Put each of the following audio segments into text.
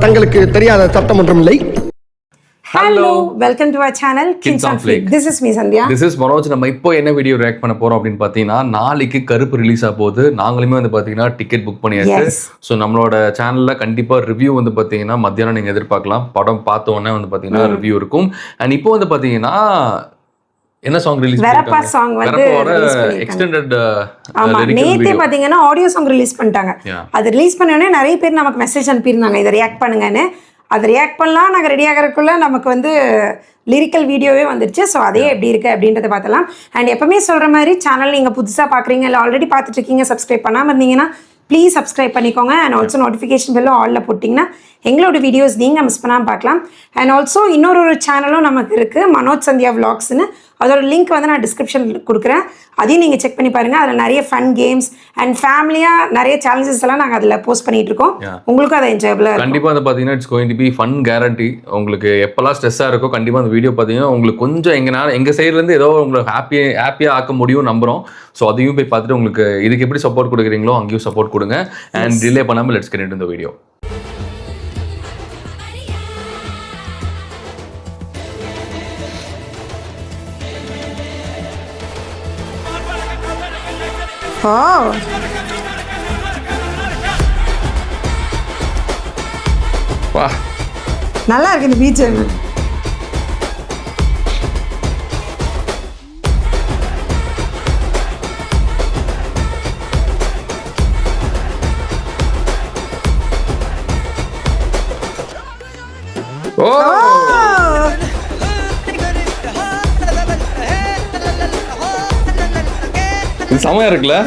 தங்களுக்கு தெரியாத சட்டம் ஒன்றும் இல்லை. Hello, welcome to our channel kinsonfleek. This is me Sandhya. This is Manoj. நம்ம இப்போ என்ன வீடியோ ரியாக்ட் பண்ண போறோம் அப்படின்னு பார்த்தீங்கன்னா, நாளைக்கு கருப்பு ரிலீஸ் ஆக போகுது. நாங்களுமே வந்து பார்த்தீங்கன்னா டிக்கெட் புக் பண்ணியாச்சு. ஸோ நம்மளோட சேனல்ல கண்டிப்பா ரிவ்யூ வந்து பார்த்தீங்கன்னா மத்தியானம் நீங்க எதிர்பார்க்கலாம். படம் பார்த்த உடனே வந்து பார்த்தீங்கன்னா ரிவ்யூ இருக்கும். அண்ட் இப்போ வந்து பார்த்தீங்கன்னா என்ன சாங் ரிலீஸ் Verappa சாங் வந்து எக்ஸ்டெண்டட் நேத்தே பாத்தீங்கன்னா ஆடியோ சாங் ரிலீஸ் பண்ணிட்டாங்க. அது ரிலீஸ் பண்ண உடனே நிறைய பேர் நமக்கு மெசேஜ் அனுப்பியிருந்தாங்க இதை ரியாக்ட் பண்ணுங்கன்னு. அதை ரியாக்ட் பண்ணலாம் நாங்கள் ரெடி ஆகிறதுக்குள்ள நமக்கு வந்து லிரிக்கல் வீடியோவே வந்துடுச்சு. ஸோ அதே எப்படி இருக்குது அப்படின்றத பார்த்தலாம். அண்ட் எப்பவுமே சொல்கிற மாதிரி சேனல் நீங்கள் புதுசாக பார்க்குறீங்க இல்லை ஆல்ரெடி பார்த்துட்டு இருக்கீங்க, சப்ஸ்கிரைப் பண்ணாமல் இருந்தீங்கன்னா ப்ளீஸ் சப்ஸ்கிரைப் பண்ணிக்கோங்க. அண்ட் ஆல்சோ நோட்டிஃபிகேஷன் பெல்லும் ஆலில் போட்டிங்கன்னா எங்களோட வீடியோஸ் நீங்கள் மிஸ் பண்ணாமல் பார்க்கலாம். அண்ட் ஆல்சோ இன்னொரு சேனலும் நமக்கு இருக்குது, ManojSandhya vlogsன்னு. அதோட லிங்க் வந்து நான் டிஸ்கிரிப்ஷனில் கொடுக்குறேன். அதையும் நீங்கள் செக் பண்ணி பாருங்கள். அதில் நிறைய ஃபன் கேம்ஸ் அண்ட் ஃபேமிலியாக நிறைய சேலஞ்சஸ் எல்லாம் நாங்கள் அதில் போஸ்ட் பண்ணிட்டு இருக்கோம். உங்களுக்கும் அதை என்ஜாயபிளாக கண்டிப்பாக வந்து பார்த்தீங்கன்னா it's going to be fun guarantee. உங்களுக்கு எப்போல்லாம் ஸ்ட்ரெஸ்ஸாக இருக்கோ கண்டிப்பாக அந்த வீடியோ பார்த்தீங்கன்னா உங்களுக்கு கொஞ்சம் எங்கள் சைட்லேருந்து ஏதோ உங்களுக்கு ஹாப்பியாக ஆக்க முடியும் நம்புகிறோம். ஸோ அதையும் போய் பார்த்துட்டு உங்களுக்கு இதுக்கு எப்படி சப்போர்ட் கொடுக்குறீங்களோ அங்கேயும் சப்போர்ட் கொடுங்க. அண்ட் டிலே பண்ணாமல் let's get into the video. நல்லா இருக்கு இந்த பீச். இது செமையா இருக்குல்ல?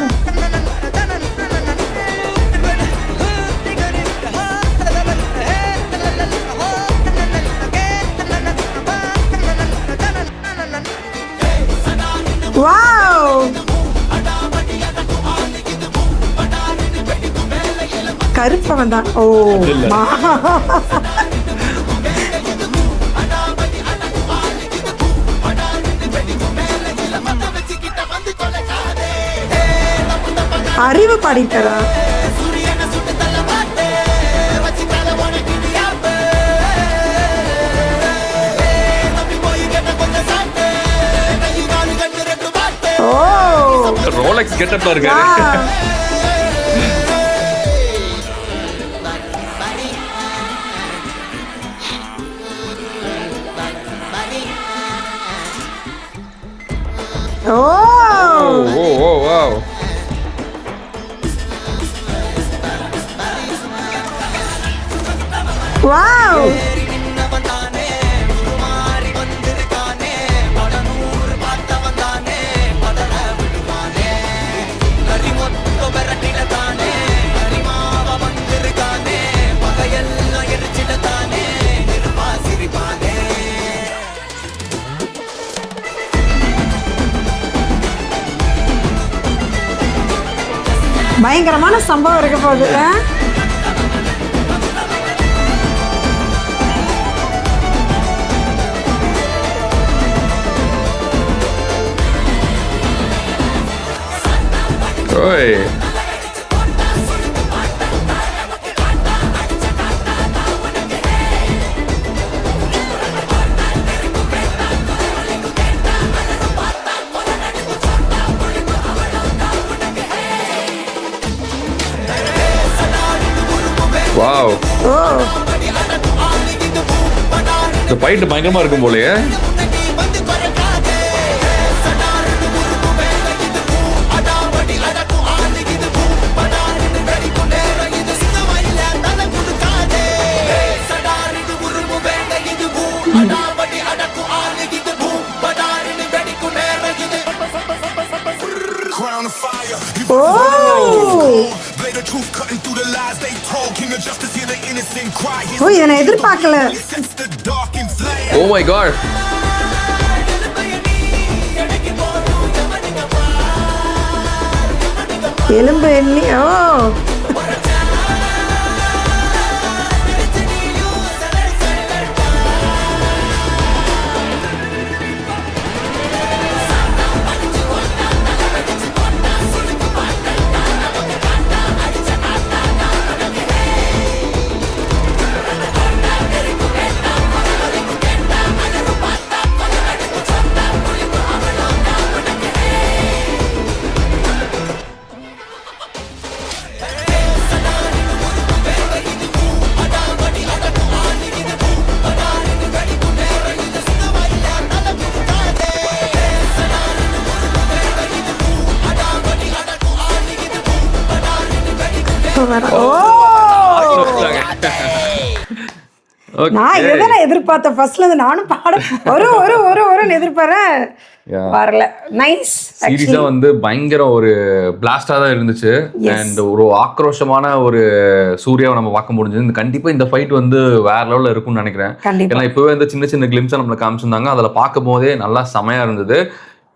கருப்பவன் தான். ஓ அறிவு பாடிட்டாரா? ரோலெக்ஸ் கெட்டப்ல இருக்காரு. ஓ வாவ். வாவ். பயங்கரமான சம்பவம் இருக்க போகுது. ஓய் வாவ். இந்த ஃபைட் பயங்கரமா இருக்கும் போலயே. ஓ இதை நான் எதிர்பார்க்கல. Oh my god. எலும்பு எண்ணி. ஓ நான் இதுதான் எதிர்பார்த்தேன் ஃபர்ஸ்ட்ல இருந்து. நானும் பாட ஒரு எதிர்பார்த்தேன், வரல. நைஸ். சீரியஸா வந்து பயங்கர ஒரு பிளாஸ்டா தான் இருந்துச்சு. அண்ட் ஒரு ஆக்ரோஷமான ஒரு சூர்யாவை நம்ம பார்க்க முடிஞ்சது. கண்டிப்பா இந்த ஃபைட் வந்து வேற லெவல்ல இருக்கும்னு நினைக்கிறேன். ஏன்னா இப்பவே இந்த சின்ன சின்ன கிளிம்ஸா நம்மள காமிச்சிருந்தாங்க, அதுல பார்க்கும் போதே நல்லா செமையா இருந்தது.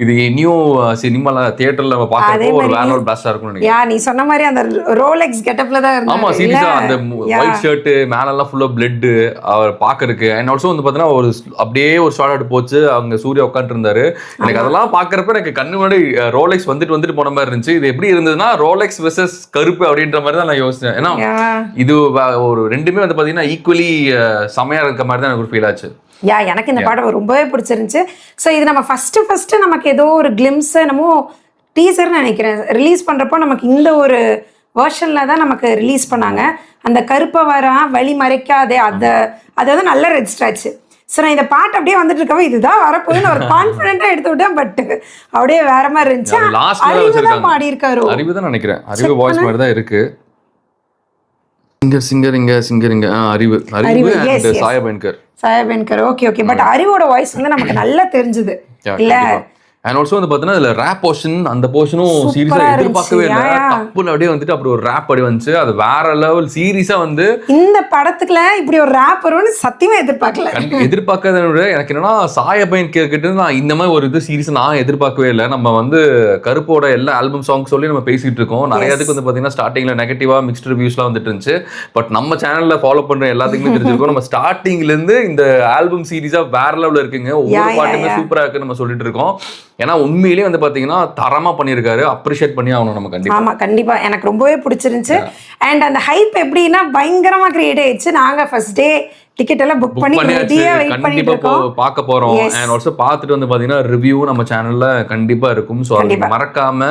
இது நியூ சினிமால தியேட்டர்ல நம்ம பார்க்கறப்போ ஒரு வேற லெவல் பிளாஸ்டா இருக்கும்னு நினைக்கிறேன். நீ சொன்ன மாதிரி அந்த ரோலெக்ஸ் கெட்டப்ல தான் இருந்தாரு. ஆமா, சீரியஸா அந்த ஒயிட் ஷர்ட் மேல எல்லாம் ஃபுல்லா பிளட் அவர் பாக்குறதுக்கு. அண்ட் ஆல்சோ வந்து பாத்தீங்கன்னா ஒரு அப்படியே ஒரு ஷார்ட் அவுட் போச்சு, அவங்க சூர்யா உட்காந்துட்டு இருந்தாரு. எனக்கு அதெல்லாம் பாக்குறப்ப எனக்கு கண்ணு முன்னாடி ரோலெக்ஸ் வந்துட்டு போன மாதிரி இருந்துச்சு. இது எப்படி இருந்ததுன்னா ரோலெக்ஸ் வெர்சஸ் கருப்பு அப்படின்ற மாதிரி தான் நான் யோசிச்சேன். ஏன்னா இது ஒரு ரெண்டுமே வந்து பாத்தீங்கன்னா ஈக்குவலி செமையா இருக்க மாதிரி தான் எனக்கு ஒரு ஃபீல் ஆச்சு. எனக்கு இந்த பாடம் ரொம்பவே பிடிச்சிருந்துச்சு. ஸோ இது நம்ம ஃபர்ஸ்ட் நமக்கு ஏதோ ஒரு கிளிம்ஸ் என்னமோ டீசர்னு நினைக்கிறேன் ரிலீஸ் பண்ணுறப்போ நமக்கு இந்த ஒரு வேர்ஷனில் தான் நமக்கு ரிலீஸ் பண்ணாங்க. அந்த கருப்பை வழி மறைக்காதே அதை வந்து நல்லா ரெஜிஸ்டர் ஆச்சு. ஸோ நான் இந்த பாட்டு அப்படியே வந்துட்டு இருக்கவே இதுதான் வரப்போகுதுன்னு ஒரு கான்ஃபிடென்ட்டாக எடுத்து விட்டேன். பட் அப்படியே வேற மாதிரி இருந்துச்சு. அறிவு தான் பாடி இருக்காரு. அறிவு தான் நினைக்கிறேன். அறிவு வாய்ஸ் மாதிரி தான் இருக்கு. சிங்கர் அறிவு சாயாபன்கர். ஓகே. பட் அறிவோட வாய்ஸ் வந்து நமக்கு நல்லா தெரிஞ்சது இல்ல. அண்ட் ஆல்சோ வந்து பார்த்தீங்கன்னா இதில் ரேப் போர்ஷன், அந்த போர்ஷனும் சீரியஸாக எதிர்பார்க்கவே இல்லை. டப்புன்னு அப்படியே வந்துட்டு அப்படி ஒரு ரேப் அப்படி வந்துச்சு. அது வேற லெவல். சீரியஸாக வந்து இந்த படத்துக்குள்ள இப்படி ஒரு ரேப் வரும்னு சத்தியமா எதிர்பார்க்காத விட எனக்கு என்னன்னா சாயாபன்கர் கிட்ட நான் இந்த மாதிரி ஒரு இது சீரியஸாக நான் எதிர்பார்க்கவே இல்லை. நம்ம வந்து கருப்போட எல்லா ஆல்பம் சாங் சொல்லி நம்ம பேசிட்டு இருக்கோம். நிறைய இதுக்கு வந்து பார்த்தீங்கன்னா ஸ்டார்டிங்ல நெகட்டிவா மிக்ஸ்ட் ரிவ்யூஸ்லாம் வந்துட்டு இருந்துச்சு. பட் நம்ம சேனல்ல ஃபாலோ பண்ற எல்லாத்துக்குமே தெரிஞ்சிருக்கோம், நம்ம ஸ்டார்டிங்ல இருந்து இந்த ஆல்பம் சீரியஸா வேற லெவல்ல இருக்குங்க. ஒவ்வொரு பாட்டுமே சூப்பரா இருக்குன்னு நம்ம சொல்லிட்டு இருக்கோம். ஏன்னா உண்மையிலேயே வந்து பாத்தீங்கன்னா தரமா பண்ணியிருக்காரு. அப்ரிஷியேட் பண்ணி ஆகணும் நம்ம கண்டிப்பா. ஆமா கண்டிப்பா எனக்கு ரொம்பவே பிடிச்சிருந்துச்சு. அண்ட் அந்த ஹைப் எப்படின்னா பயங்கரமா கிரியேட் ஆயிடுச்சு. நாங்க ஃபர்ஸ்ட் டே டிக்கெட் எல்லாம் புக் பண்ணி கண்டிப்பா பார்க்க போறோம். அண்ட் ஆல்சோ பார்த்துட்டு வந்து பாத்தீங்கன்னா ரிவ்யூ நம்ம சேனல்ல கண்டிப்பா இருக்கும். ஸோ அது மறக்காம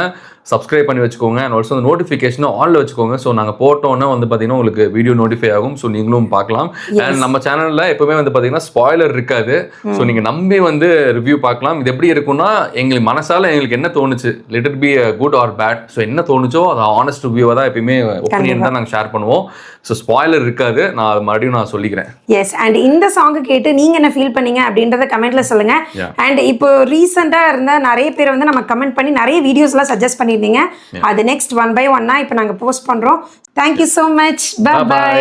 சப்ஸ்கிரைப் பண்ணி வச்சுக்கோங்க. அண்ட் ஆல்சோ அந்த நோட்டிஃபிகேஷன் ஆன்ல வச்சுக்கோங்க. ஸோ நாங்கள் போட்டோன்னே வந்து பார்த்தீங்கன்னா உங்களுக்கு வீடியோ நோட்டிஃபை ஆகும். ஸோ நீங்களும் பார்க்கலாம். அண்ட் நம்ம சேனலில் எப்பவுமே வந்து பார்த்தீங்கன்னா ஸ்பாய்லர் இருக்காது. ஸோ நீங்கள் நம்பி வந்து ரிவ்யூ பார்க்கலாம். இது எப்படி இருக்குன்னா எங்களுக்கு மனசால எங்களுக்கு என்ன தோணுச்சு, let it be good or bad, so என்ன தோணுச்சோ அது ஆனஸ்ட் ரிவ்யூவை தான் எப்பயுமே ஒப்பீனியன் தான் நாங்கள் ஷேர் பண்ணுவோம். ஸோ ஸ்பாய்லர் இருக்காது. நான் அது மறுபடியும் நான் சொல்லிக்கிறேன். எஸ். அண்ட் இந்த சாங்கு கேட்டு நீங்க என்ன ஃபீல் பண்ணீங்க அப்படின்றத கமெண்ட்ல சொல்லுங்க. அண்ட் இப்போ ரீசெண்டா இருந்த நிறைய பேர் வந்து நம்ம கமெண்ட் பண்ணி நிறைய வீடியோஸ்லாம் சஜஸ்ட் பண்ணியிருந்தீங்க. அது நெக்ஸ்ட் 1 by 1 இப்போ நாங்கள் போஸ்ட் பண்றோம். Thank you so much. பை.